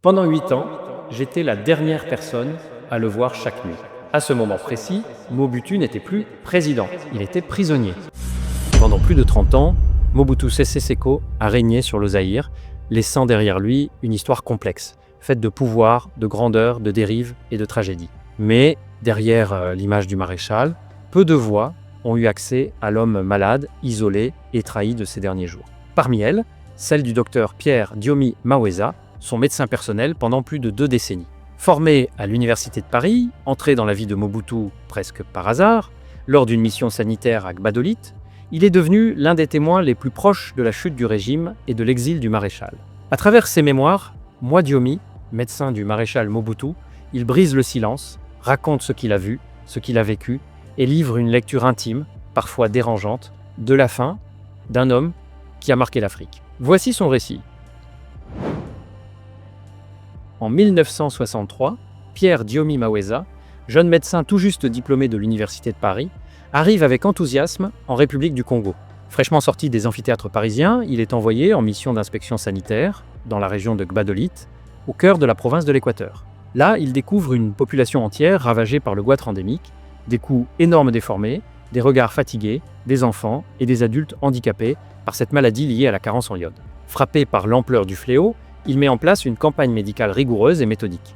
Pendant 8 ans, j'étais la dernière personne à le voir chaque nuit. À ce moment précis, Mobutu n'était plus président, il était prisonnier. Pendant plus de 30 ans, Mobutu Sese Seko a régné sur le Zaïre, laissant derrière lui une histoire complexe, faite de pouvoir, de grandeur, de dérives et de tragédies. Mais derrière l'image du maréchal, peu de voix ont eu accès à l'homme malade, isolé et trahi de ces derniers jours. Parmi elles, celle du docteur Pierre Diomi Maweza, son médecin personnel pendant plus de 2 décennies. Formé à l'Université de Paris, entré dans la vie de Mobutu presque par hasard, lors d'une mission sanitaire à Gbadolite, il est devenu l'un des témoins les plus proches de la chute du régime et de l'exil du maréchal. À travers ses mémoires, Moi Diomi, médecin du maréchal Mobutu, il brise le silence, raconte ce qu'il a vu, ce qu'il a vécu, et livre une lecture intime, parfois dérangeante, de la fin d'un homme qui a marqué l'Afrique. Voici son récit. En 1963, Pierre Diomi Maweza, jeune médecin tout juste diplômé de l'Université de Paris, arrive avec enthousiasme en République du Congo. Fraîchement sorti des amphithéâtres parisiens, il est envoyé en mission d'inspection sanitaire dans la région de Gbadolite, au cœur de la province de l'Équateur. Là, il découvre une population entière ravagée par le goitre endémique, des cous énormes déformés, des regards fatigués, des enfants et des adultes handicapés par cette maladie liée à la carence en iode. Frappé par l'ampleur du fléau, il met en place une campagne médicale rigoureuse et méthodique.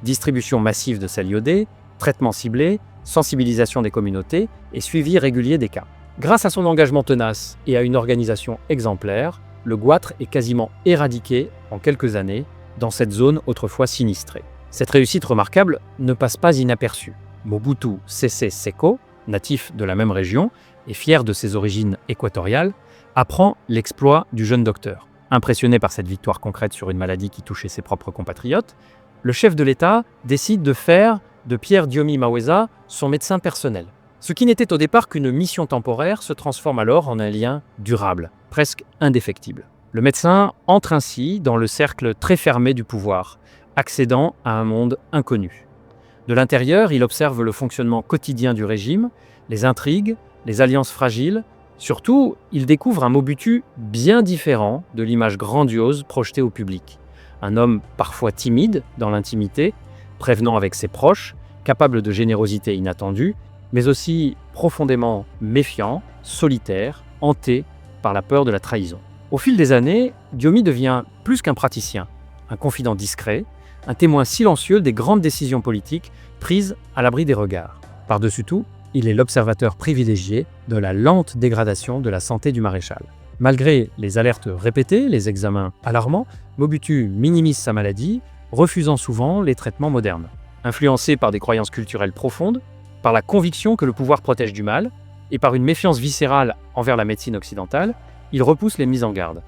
Distribution massive de sel iodé, traitement ciblé, sensibilisation des communautés et suivi régulier des cas. Grâce à son engagement tenace et à une organisation exemplaire, le goitre est quasiment éradiqué en quelques années dans cette zone autrefois sinistrée. Cette réussite remarquable ne passe pas inaperçue. Mobutu Sese Seko, natif de la même région et fier de ses origines équatoriales, apprend l'exploit du jeune docteur. Impressionné par cette victoire concrète sur une maladie qui touchait ses propres compatriotes, le chef de l'État décide de faire de Pierre Diomi Maweza son médecin personnel. Ce qui n'était au départ qu'une mission temporaire se transforme alors en un lien durable, presque indéfectible. Le médecin entre ainsi dans le cercle très fermé du pouvoir, accédant à un monde inconnu. De l'intérieur, il observe le fonctionnement quotidien du régime, les intrigues, les alliances fragiles. Surtout, il découvre un Mobutu bien différent de l'image grandiose projetée au public. Un homme parfois timide dans l'intimité, prévenant avec ses proches, capable de générosité inattendue, mais aussi profondément méfiant, solitaire, hanté par la peur de la trahison. Au fil des années, Diomi devient plus qu'un praticien, un confident discret, un témoin silencieux des grandes décisions politiques prises à l'abri des regards. Par-dessus tout, il est l'observateur privilégié de la lente dégradation de la santé du maréchal. Malgré les alertes répétées, les examens alarmants, Mobutu minimise sa maladie, refusant souvent les traitements modernes. Influencé par des croyances culturelles profondes, par la conviction que le pouvoir protège du mal, et par une méfiance viscérale envers la médecine occidentale, il repousse les mises en garde.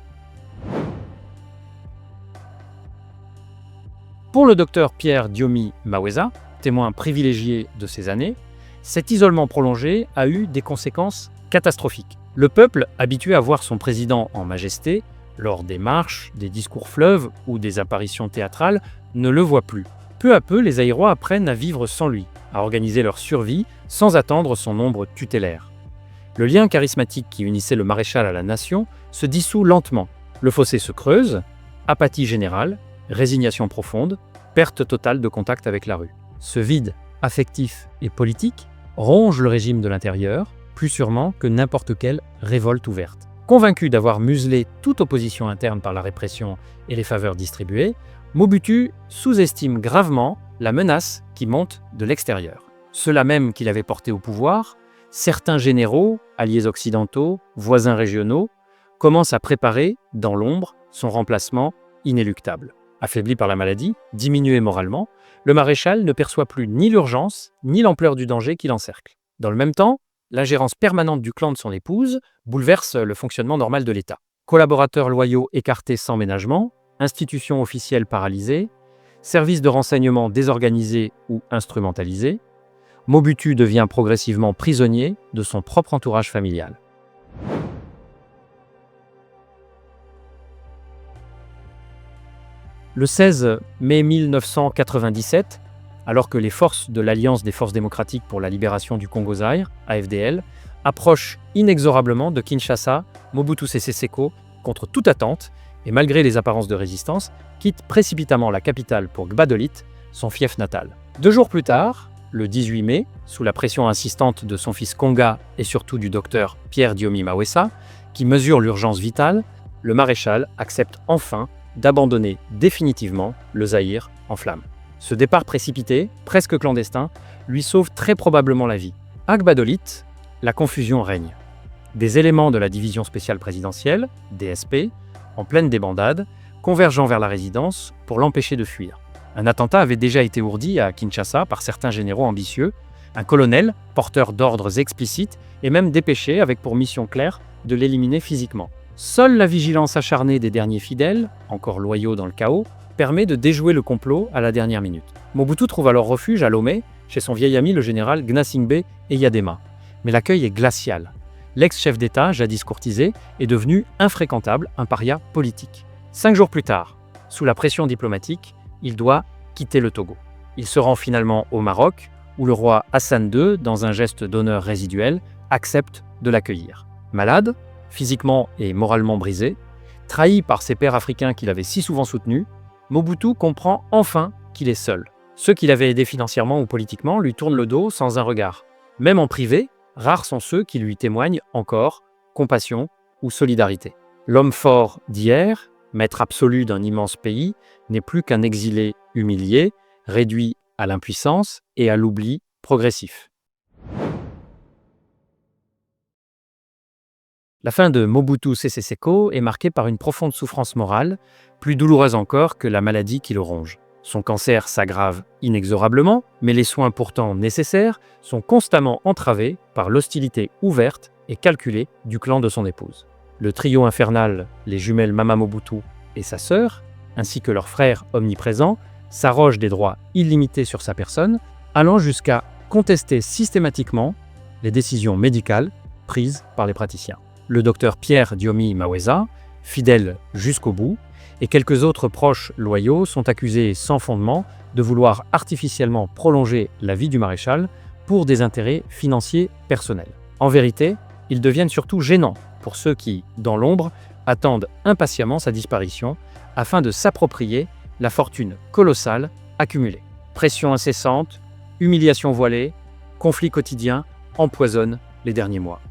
Pour le docteur Pierre Diomi Maweza, témoin privilégié de ces années, cet isolement prolongé a eu des conséquences catastrophiques. Le peuple, habitué à voir son président en majesté, lors des marches, des discours fleuves ou des apparitions théâtrales, ne le voit plus. Peu à peu, les Zaïrois apprennent à vivre sans lui, à organiser leur survie sans attendre son ombre tutélaire. Le lien charismatique qui unissait le maréchal à la nation se dissout lentement. Le fossé se creuse, apathie générale, résignation profonde, perte totale de contact avec la rue. Ce vide affectif et politique ronge le régime de l'intérieur, plus sûrement que n'importe quelle révolte ouverte. Convaincu d'avoir muselé toute opposition interne par la répression et les faveurs distribuées, Mobutu sous-estime gravement la menace qui monte de l'extérieur. Ceux-là même qu'il avait portés au pouvoir, certains généraux, alliés occidentaux, voisins régionaux, commencent à préparer, dans l'ombre, son remplacement inéluctable. Affaibli par la maladie, diminué moralement, le maréchal ne perçoit plus ni l'urgence, ni l'ampleur du danger qui l'encercle. Dans le même temps, l'ingérence permanente du clan de son épouse bouleverse le fonctionnement normal de l'État. Collaborateurs loyaux écartés sans ménagement, institutions officielles paralysées, services de renseignement désorganisés ou instrumentalisés, Mobutu devient progressivement prisonnier de son propre entourage familial. Le 16 mai 1997, alors que les forces de l'Alliance des forces démocratiques pour la libération du Congo-Zaïre, AFDL, approchent inexorablement de Kinshasa, Mobutu Sese Seko, contre toute attente, et malgré les apparences de résistance, quitte précipitamment la capitale pour Gbadolite, son fief natal. 2 jours plus tard, le 18 mai, sous la pression insistante de son fils Konga et surtout du docteur Pierre Diomi Mawessa, qui mesure l'urgence vitale, le maréchal accepte enfin d'abandonner définitivement le Zaïre en flammes. Ce départ précipité, presque clandestin, lui sauve très probablement la vie. À Gbadolite, la confusion règne. Des éléments de la division spéciale présidentielle, DSP, en pleine débandade, convergeant vers la résidence pour l'empêcher de fuir. Un attentat avait déjà été ourdi à Kinshasa par certains généraux ambitieux, un colonel, porteur d'ordres explicites, et même dépêché avec pour mission claire de l'éliminer physiquement. Seule la vigilance acharnée des derniers fidèles, encore loyaux dans le chaos, permet de déjouer le complot à la dernière minute. Mobutu trouve alors refuge à Lomé, chez son vieil ami le général Gnassingbé Eyadema. Mais l'accueil est glacial. L'ex-chef d'État, jadis courtisé, est devenu infréquentable, un paria politique. 5 jours plus tard, sous la pression diplomatique, il doit quitter le Togo. Il se rend finalement au Maroc, où le roi Hassan II, dans un geste d'honneur résiduel, accepte de l'accueillir. Malade, physiquement et moralement brisé, trahi par ses pairs africains qu'il avait si souvent soutenus, Mobutu comprend enfin qu'il est seul. Ceux qui l'avaient aidé financièrement ou politiquement lui tournent le dos sans un regard. Même en privé, rares sont ceux qui lui témoignent encore compassion ou solidarité. L'homme fort d'hier, maître absolu d'un immense pays, n'est plus qu'un exilé humilié, réduit à l'impuissance et à l'oubli progressif. La fin de Mobutu Sese Seko est marquée par une profonde souffrance morale, plus douloureuse encore que la maladie qui le ronge. Son cancer s'aggrave inexorablement, mais les soins pourtant nécessaires sont constamment entravés par l'hostilité ouverte et calculée du clan de son épouse. Le trio infernal, les jumelles Mama Mobutu et sa sœur, ainsi que leur frère omniprésent, s'arrogent des droits illimités sur sa personne, allant jusqu'à contester systématiquement les décisions médicales prises par les praticiens. Le docteur Pierre Diomi Mawessa, fidèle jusqu'au bout, et quelques autres proches loyaux sont accusés sans fondement de vouloir artificiellement prolonger la vie du maréchal pour des intérêts financiers personnels. En vérité, ils deviennent surtout gênants pour ceux qui, dans l'ombre, attendent impatiemment sa disparition afin de s'approprier la fortune colossale accumulée. Pression incessante, humiliation voilée, conflits quotidiens empoisonnent les derniers mois.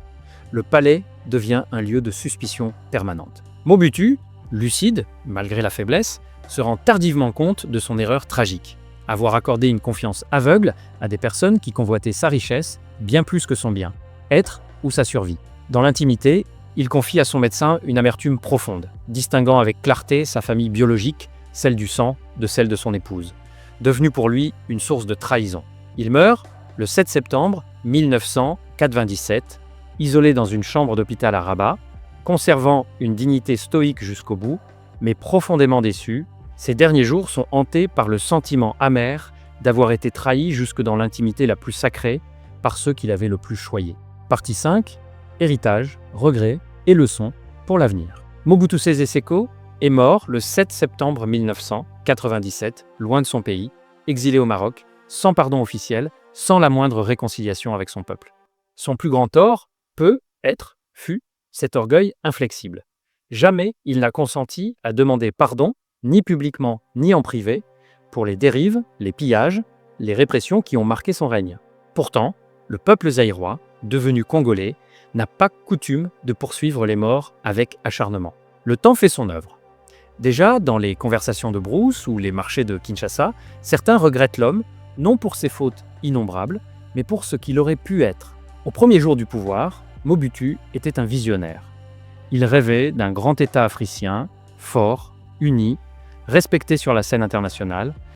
Le palais devient un lieu de suspicion permanente. Mobutu, lucide, malgré la faiblesse, se rend tardivement compte de son erreur tragique. Avoir accordé une confiance aveugle à des personnes qui convoitaient sa richesse bien plus que son bien, être ou sa survie. Dans l'intimité, il confie à son médecin une amertume profonde, distinguant avec clarté sa famille biologique, celle du sang, de celle de son épouse, devenue pour lui une source de trahison. Il meurt le 7 septembre 1997, isolé dans une chambre d'hôpital à Rabat, conservant une dignité stoïque jusqu'au bout, mais profondément déçu, ses derniers jours sont hantés par le sentiment amer d'avoir été trahi jusque dans l'intimité la plus sacrée par ceux qu'il avait le plus choyé. Partie 5, héritage, regrets et leçons pour l'avenir. Mobutu Sese Seko est mort le 7 septembre 1997, loin de son pays, exilé au Maroc, sans pardon officiel, sans la moindre réconciliation avec son peuple. Son plus grand tort, fut cet orgueil inflexible. Jamais il n'a consenti à demander pardon, ni publiquement ni en privé, pour les dérives, les pillages, les répressions qui ont marqué son règne. Pourtant, le peuple zaïrois, devenu congolais, n'a pas coutume de poursuivre les morts avec acharnement. Le temps fait son œuvre. Déjà, dans les conversations de brousse ou les marchés de Kinshasa, certains regrettent l'homme, non pour ses fautes innombrables, mais pour ce qu'il aurait pu être. Au premier jour du pouvoir, Mobutu était un visionnaire. Il rêvait d'un grand État africain, fort, uni, respecté sur la scène internationale,